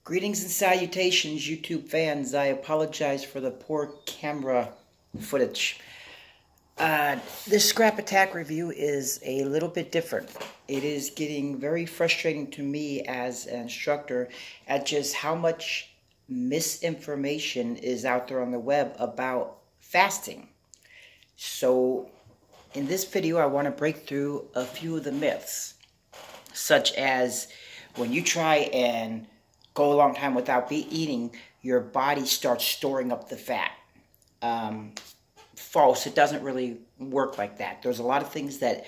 Greetings and salutations, YouTube fans. I apologize for the poor camera footage. This scrap attack review is a little bit different. It is getting very frustrating to me as an instructor at just how much misinformation is out there on the web about fasting. So, in this video, I want to break through a few of the myths, such as when you try and go a long time without eating, your body starts storing up the fat. False. It doesn't really work like that. There's a lot of things that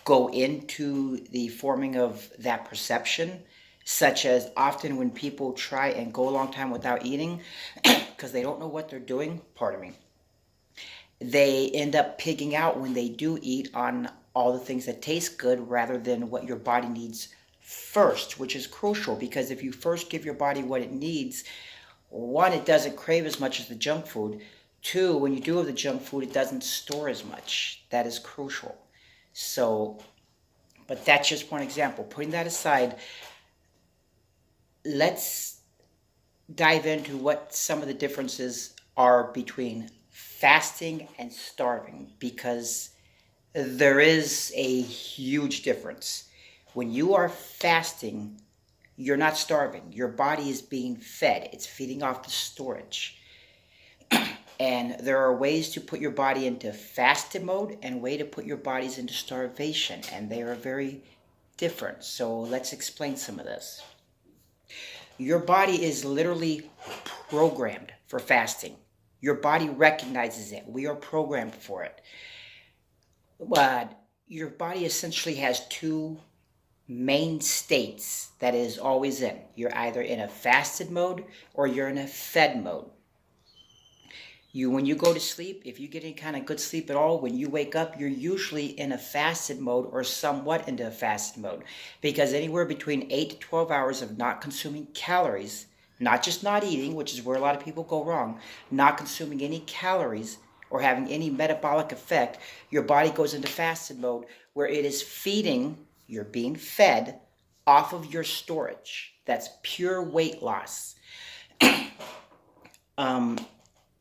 go into the forming of that perception, such as often when people try and go a long time without eating because they don't know what they're doing, pardon me, they end up pigging out when they do eat on all the things that taste good rather than what your body needs first, which is crucial, because if you first give your body what it needs, one, it doesn't crave as much as the junk food. Two, when you do have the junk food, it doesn't store as much. That is crucial. So, but that's just one example. Putting that aside, let's dive into what some of the differences are between fasting and starving, because there is a huge difference. When you are fasting, you're not starving. Your body is being fed. It's feeding off the storage. And there are ways to put your body into fasted mode and way to put your bodies into starvation, and they are very different. So let's explain some of this. Your body is literally programmed for fasting. Your body recognizes it. We are programmed for it. But your body essentially has two main states that it is always in. You're either in a fasted mode or you're in a fed mode. When you go to sleep, if you get any kind of good sleep at all, when you wake up, you're usually in a fasted mode or somewhat into a fasted mode, because anywhere between 8 to 12 hours of not consuming calories, not just not eating, which is where a lot of people go wrong, not consuming any calories or having any metabolic effect, your body goes into fasted mode where it is feeding, you're being fed off of your storage. That's pure weight loss.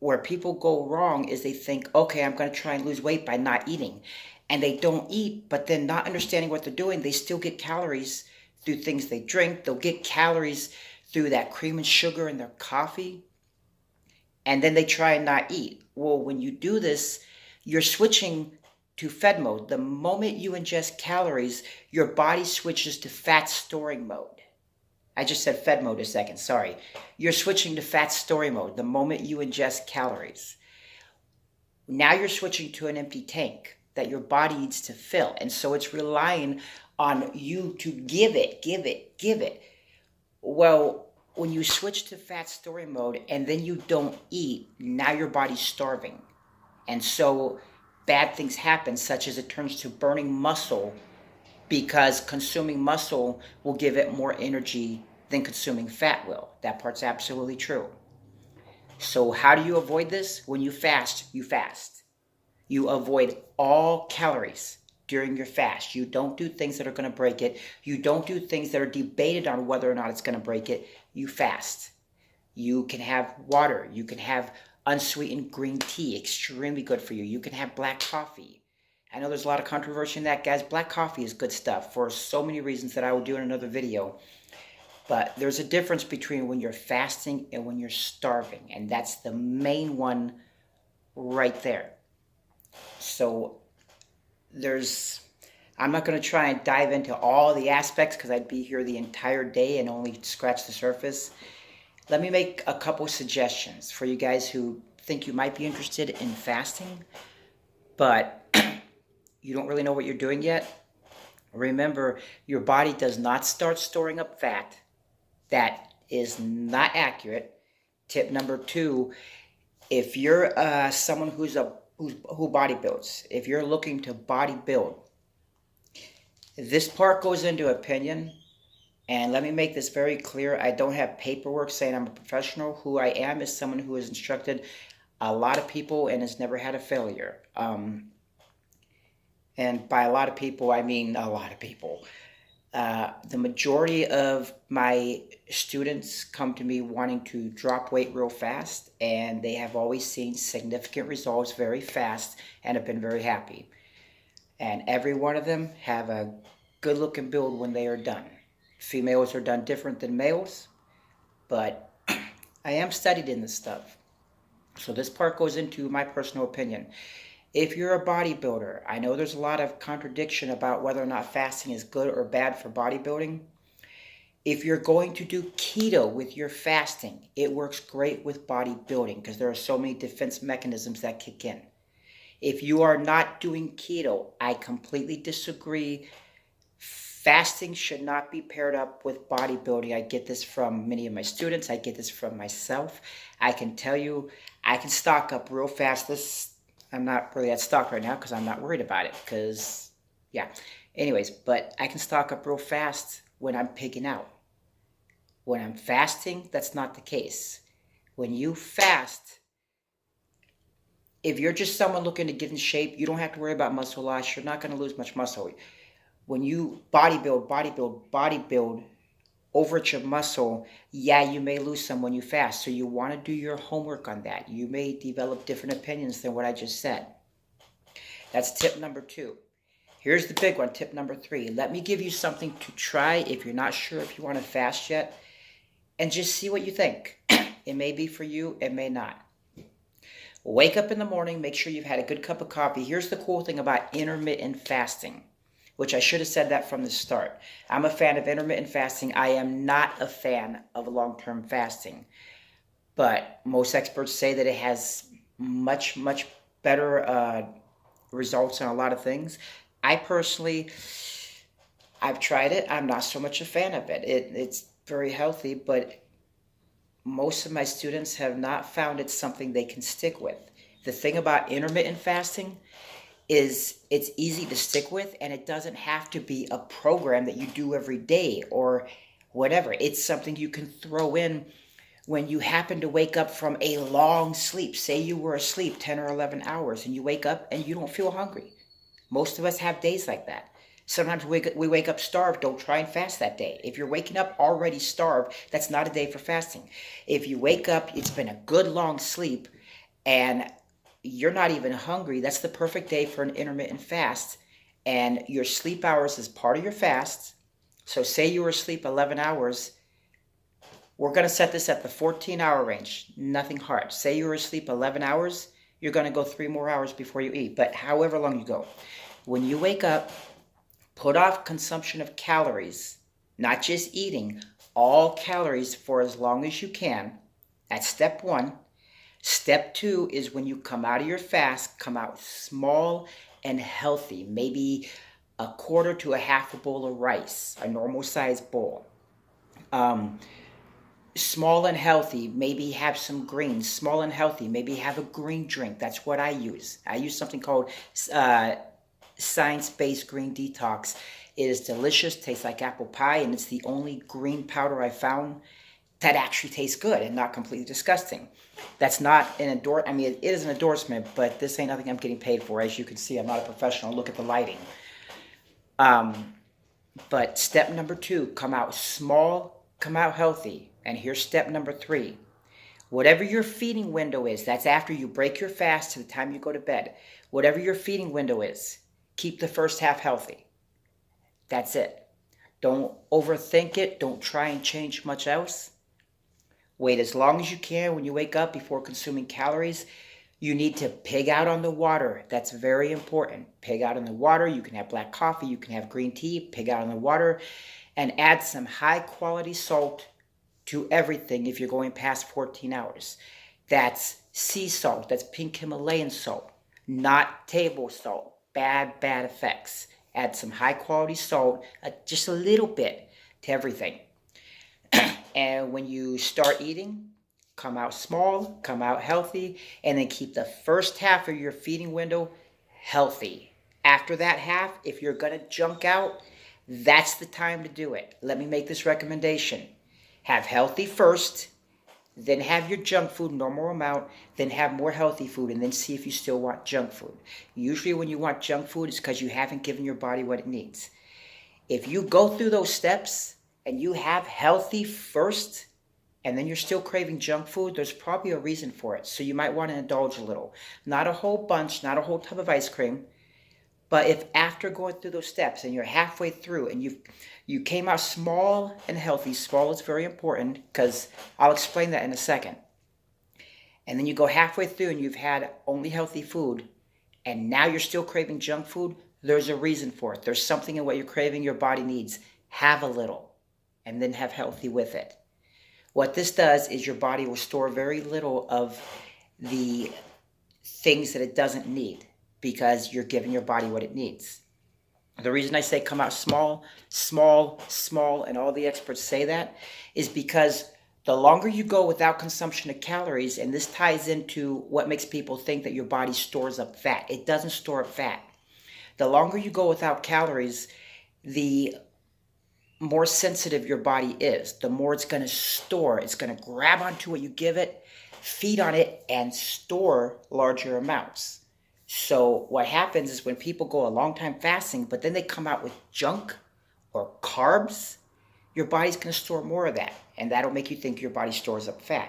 Where people go wrong is they think, okay, I'm going to try and lose weight by not eating. And they don't eat, but then not understanding what they're doing, they still get calories through things they drink. They'll get calories through that cream and sugar in their coffee. And then they try and not eat. Well, when you do this, you're switching to fed mode. The moment you ingest calories, your body switches to fat storing mode. I just said fed mode a second, sorry. You're switching to fat storing mode the moment you ingest calories. Now you're switching to an empty tank that your body needs to fill. And so it's relying on you to give it. Well, when you switch to fat storing mode and then you don't eat, now your body's starving. And so bad things happen, such as it turns to burning muscle, because consuming muscle will give it more energy than consuming fat will. That part's absolutely true. So how do you avoid this? When you fast, you fast. You avoid all calories during your fast. You don't do things that are going to break it. You don't do things that are debated on whether or not it's going to break it. You fast. You can have water. You can have unsweetened green tea, extremely good for you. You can have black coffee. I know there's a lot of controversy in that, guys. Black coffee is good stuff for so many reasons that I will do in another video. But there's a difference between when you're fasting and when you're starving. And that's the main one right there. So I'm not going to try and dive into all the aspects because I'd be here the entire day and only scratch the surface. Let me make a couple suggestions for you guys who think you might be interested in fasting, but you don't really know what you're doing yet. Remember, your body does not start storing up fat. That is not accurate. Tip number 2, if you're someone who bodybuilds, if you're looking to bodybuild, this part goes into opinion. And let me make this very clear. I don't have paperwork saying I'm a professional. Who I am is someone who has instructed a lot of people and has never had a failure. And by a lot of people, I mean a lot of people. The majority of my students come to me wanting to drop weight real fast, and they have always seen significant results very fast and have been very happy. And every one of them have a good looking build when they are done. Females are done different than males, but I am studied in this stuff. So this part goes into my personal opinion. If you're a bodybuilder, I know there's a lot of contradiction about whether or not fasting is good or bad for bodybuilding. If you're going to do keto with your fasting, it works great with bodybuilding because there are so many defense mechanisms that kick in. If you are not doing keto, I completely disagree. Fasting should not be paired up with bodybuilding. I get this from many of my students. I get this from myself. I can tell you, I can stock up real fast. I'm not really at stock right now because I'm not worried about it because, yeah. Anyways, but I can stock up real fast when I'm pigging out. When I'm fasting, that's not the case. When you fast, if you're just someone looking to get in shape, you don't have to worry about muscle loss. You're not going to lose much muscle. When you bodybuild over your muscle, yeah, you may lose some when you fast. So you want to do your homework on that. You may develop different opinions than what I just said. That's tip number 2. Here's the big one, tip number 3. Let me give you something to try if you're not sure if you want to fast yet, and just see what you think. It may be for you, it may not. Wake up in the morning, make sure you've had a good cup of coffee. Here's the cool thing about intermittent fasting, which I should have said that from the start. I'm a fan of intermittent fasting. I am not a fan of long-term fasting. But most experts say that it has much, much better results on a lot of things. I personally, I've tried it. I'm not so much a fan of it. It's very healthy, but most of my students have not found it something they can stick with. The thing about intermittent fasting is it's easy to stick with, and it doesn't have to be a program that you do every day or whatever. It's something you can throw in when you happen to wake up from a long sleep. Say you were asleep 10 or 11 hours and you wake up and you don't feel hungry. Most of us have days like that. Sometimes we wake up starved. Don't try and fast that day. If you're waking up already starved, that's not a day for fasting. If you wake up, it's been a good long sleep, and you're not even hungry, that's the perfect day for an intermittent fast. And your sleep hours is part of your fast. So say you were asleep 11 hours. We're going to set this at the 14-hour range. Nothing hard. Say you were asleep 11 hours. You're going to go 3 more hours before you eat. But however long you go. When you wake up, put off consumption of calories. Not just eating. All calories for as long as you can. That's step 1. Step 2 is when you come out of your fast, come out small and healthy. Maybe a quarter to a half a bowl of rice, a normal sized bowl. Small and healthy, maybe have some greens. Small and healthy, maybe have a green drink. That's what I use. I use something called science-based green detox. It is delicious, tastes like apple pie, and it's the only green powder I found that actually tastes good and not completely disgusting. That's not an endorsement. I mean, it is an endorsement, but this ain't nothing I'm getting paid for. As you can see, I'm not a professional. Look at the lighting. But step number 2, come out small, come out healthy. And here's step number 3. Whatever your feeding window is, that's after you break your fast to the time you go to bed. Whatever your feeding window is, keep the first half healthy. That's it. Don't overthink it. Don't try and change much else. Wait as long as you can when you wake up before consuming calories. You need to pig out on the water. That's very important. Pig out on the water. You can have black coffee. You can have green tea. Pig out on the water. And add some high quality salt to everything if you're going past 14 hours. That's sea salt. That's pink Himalayan salt. Not table salt. Bad effects. Add some high quality salt, just a little bit to everything. And when you start eating, come out small, come out healthy, and then keep the first half of your feeding window healthy. After that half, if you're going to junk out, that's the time to do it. Let me make this recommendation. Have healthy first, then have your junk food, normal amount, then have more healthy food, and then see if you still want junk food. Usually when you want junk food, it's because you haven't given your body what it needs. If you go through those steps and you have healthy first, and then you're still craving junk food, there's probably a reason for it. So you might want to indulge a little. Not a whole bunch, not a whole tub of ice cream. But if after going through those steps and you're halfway through and you came out small and healthy, small is very important because I'll explain that in a second. And then you go halfway through and you've had only healthy food, and now you're still craving junk food, there's a reason for it. There's something in what you're craving your body needs. Have a little and then have healthy with it. What this does is your body will store very little of the things that it doesn't need because you're giving your body what it needs. The reason I say come out small, small, small, and all the experts say that is because the longer you go without consumption of calories, and this ties into what makes people think that your body stores up fat. It doesn't store up fat. The longer you go without calories, the more sensitive your body is, the more it's going to store. It's going to grab onto what you give it, feed on it, and store larger amounts. So what happens is when people go a long time fasting, but then they come out with junk or carbs, your body's going to store more of that. And that'll make you think your body stores up fat.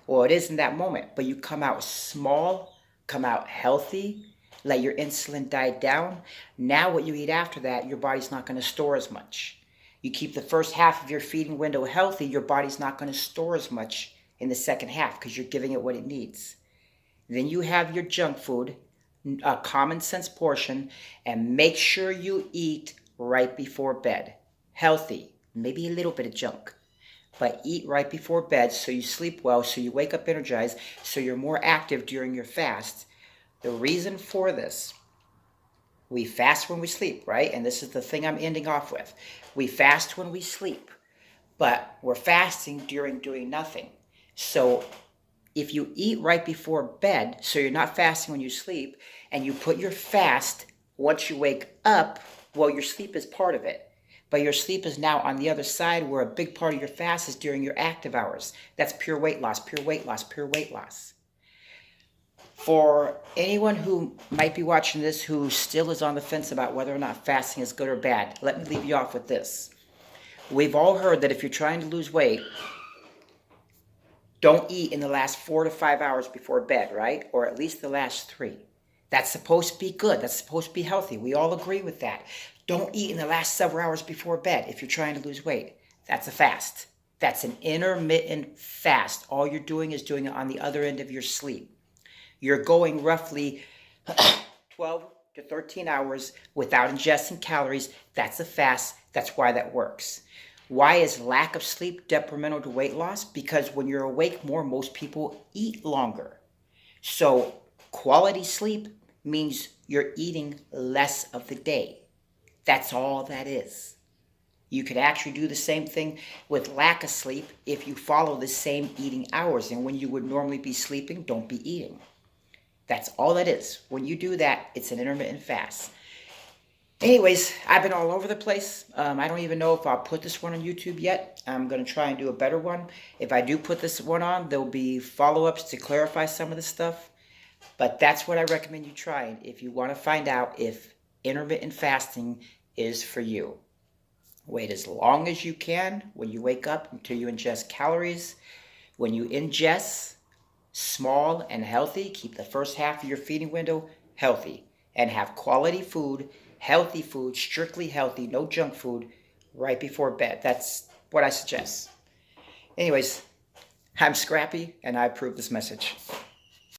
Well, it is in that moment, but you come out small, come out healthy, let your insulin die down. Now what you eat after that, your body's not going to store as much. You keep the first half of your feeding window healthy, your body's not going to store as much in the second half because you're giving it what it needs. Then you have your junk food, a common sense portion, and make sure you eat right before bed. Healthy, maybe a little bit of junk, but eat right before bed so you sleep well, so you wake up energized, so you're more active during your fast. The reason for this, we fast when we sleep, right? And this is the thing I'm ending off with. We fast when we sleep, but we're fasting during doing nothing. So if you eat right before bed, so you're not fasting when you sleep, and you put your fast once you wake up, well, your sleep is part of it. But your sleep is now on the other side where a big part of your fast is during your active hours. That's pure weight loss, pure weight loss, pure weight loss. For anyone who might be watching this who still is on the fence about whether or not fasting is good or bad, let me leave you off with this. We've all heard that if you're trying to lose weight, don't eat in the last 4 to 5 hours before bed, right? Or at least the last 3. That's supposed to be good. That's supposed to be healthy. We all agree with that. Don't eat in the last several hours before bed if you're trying to lose weight. That's a fast. That's an intermittent fast. All you're doing is doing it on the other end of your sleep. You're going roughly 12 to 13 hours without ingesting calories. That's a fast. That's why that works. Why is lack of sleep detrimental to weight loss? Because when you're awake more, most people eat longer. So quality sleep means you're eating less of the day. That's all that is. You could actually do the same thing with lack of sleep if you follow the same eating hours. And when you would normally be sleeping, don't be eating. That's all that is. When you do that, it's an intermittent fast. Anyways, I've been all over the place. I don't even know if I'll put this one on YouTube yet. I'm going to try and do a better one. If I do put this one on, there'll be follow-ups to clarify some of the stuff. But that's what I recommend you try if you want to find out if intermittent fasting is for you. Wait as long as you can when you wake up until you ingest calories. When you ingest small and healthy, keep the first half of your feeding window healthy and have quality food, healthy food, strictly healthy, no junk food right before bed. That's what I suggest. Anyways, I'm Scrappy and I approve this message.